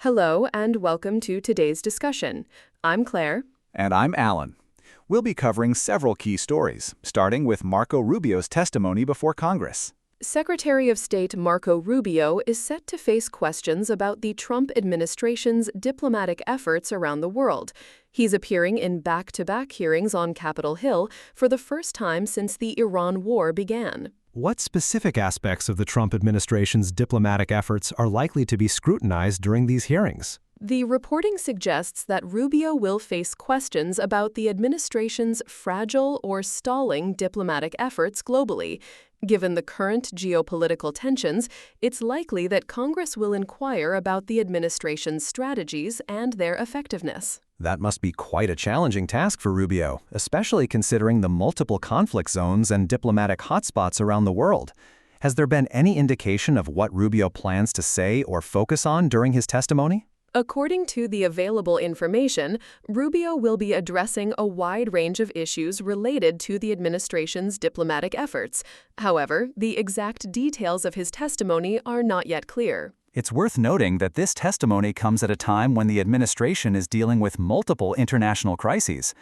Hello and welcome to today's discussion. I'm Claire. And I'm Alan. We'll be covering several key stories, starting with Marco Rubio's testimony before Congress. Secretary of State Marco Rubio is set to face questions about the Trump administration's diplomatic efforts around the world. He's appearing in back-to-back hearings on Capitol Hill for the first time since the Iran war began. What specific aspects of the Trump administration's diplomatic efforts are likely to be scrutinized during these hearings? The reporting suggests that Rubio will face questions about the administration's fragile or stalling diplomatic efforts globally. Given the current geopolitical tensions, it's likely that Congress will inquire about the administration's strategies and their effectiveness. That must be quite a challenging task for Rubio, especially considering the multiple conflict zones and diplomatic hotspots around the world. Has there been any indication of what Rubio plans to say or focus on during his testimony? According to the available information, Rubio will be addressing a wide range of issues related to the administration's diplomatic efforts. However, the exact details of his testimony are not yet clear. It's worth noting that this testimony comes at a time when the administration is dealing with multiple international crises.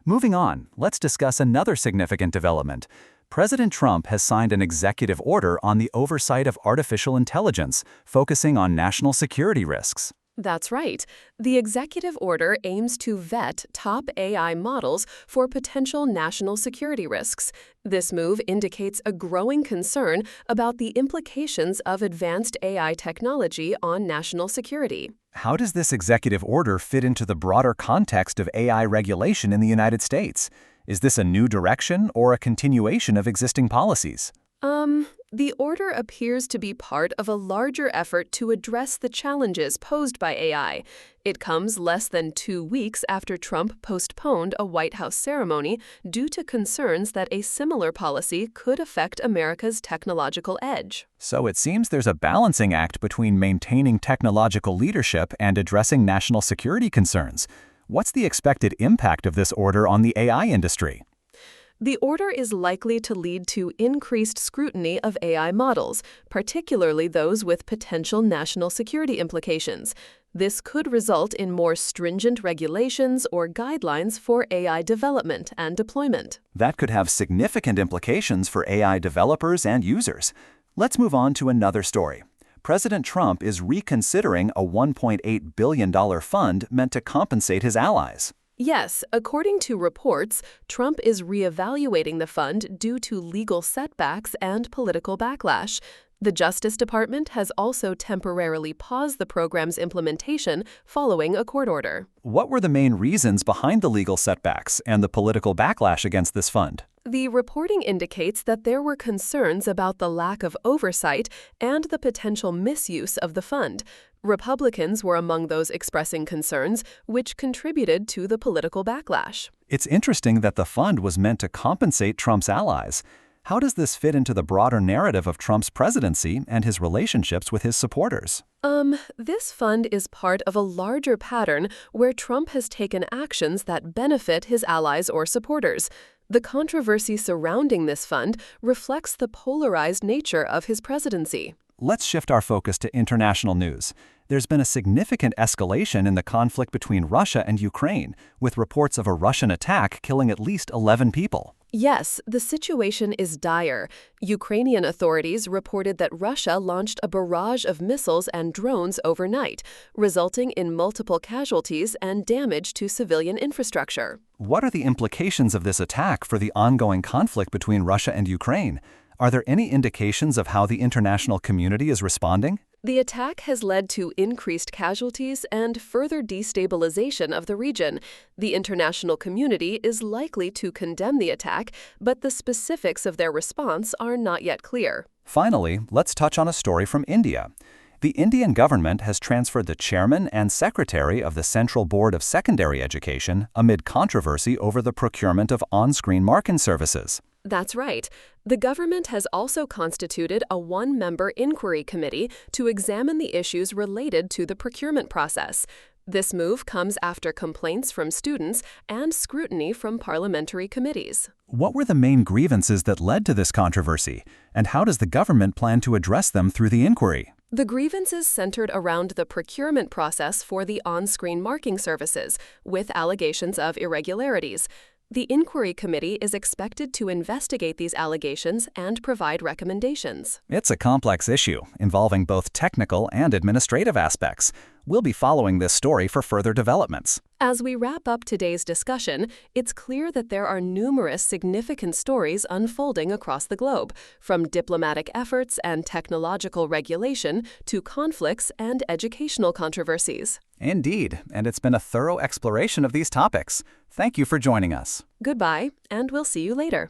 Moving on, let's discuss another significant development. President Trump has signed an executive order on the oversight of artificial intelligence, focusing on national security risks. That's right. The executive order aims to vet top AI models for potential national security risks. This move indicates a growing concern about the implications of advanced AI technology on national security. How does this executive order fit into the broader context of AI regulation in the United States? Is this a new direction or a continuation of existing policies? The order appears to be part of a larger effort to address the challenges posed by AI. It comes less than 2 weeks after Trump postponed a White House ceremony due to concerns that a similar policy could affect America's technological edge. So it seems there's a balancing act between maintaining technological leadership and addressing national security concerns. What's the expected impact of this order on the AI industry? The order is likely to lead to increased scrutiny of AI models, particularly those with potential national security implications. This could result in more stringent regulations or guidelines for AI development and deployment. That could have significant implications for AI developers and users. Let's move on to another story. President Trump is reconsidering a $1.8 billion fund meant to compensate his allies. Yes, according to reports, Trump is reevaluating the fund due to legal setbacks and political backlash. The Justice Department has also temporarily paused the program's implementation following a court order. What were the main reasons behind the legal setbacks and the political backlash against this fund? The reporting indicates that there were concerns about the lack of oversight and the potential misuse of the fund. Republicans were among those expressing concerns, which contributed to the political backlash. It's interesting that the fund was meant to compensate Trump's allies. How does this fit into the broader narrative of Trump's presidency and his relationships with his supporters? This fund is part of a larger pattern where Trump has taken actions that benefit his allies or supporters. The controversy surrounding this fund reflects the polarized nature of his presidency. Let's shift our focus to international news. There's been a significant escalation in the conflict between Russia and Ukraine, with reports of a Russian attack killing at least 11 people. Yes, the situation is dire. Ukrainian authorities reported that Russia launched a barrage of missiles and drones overnight, resulting in multiple casualties and damage to civilian infrastructure. What are the implications of this attack for the ongoing conflict between Russia and Ukraine? Are there any indications of how the international community is responding? The attack has led to increased casualties and further destabilization of the region. The international community is likely to condemn the attack, but the specifics of their response are not yet clear. Finally, let's touch on a story from India. The Indian government has transferred the chairman and secretary of the Central Board of Secondary Education amid controversy over the procurement of on-screen marking services. That's right. The government has also constituted a one-member inquiry committee to examine the issues related to the procurement process. This move comes after complaints from students and scrutiny from parliamentary committees. What were the main grievances that led to this controversy, and how does the government plan to address them through the inquiry? The grievances centered around the procurement process for the on-screen marking services, with allegations of irregularities. The inquiry committee is expected to investigate these allegations and provide recommendations. It's a complex issue, involving both technical and administrative aspects. We'll be following this story for further developments. As we wrap up today's discussion, it's clear that there are numerous significant stories unfolding across the globe, from diplomatic efforts and technological regulation to conflicts and educational controversies. Indeed, and it's been a thorough exploration of these topics. Thank you for joining us. Goodbye, and we'll see you later.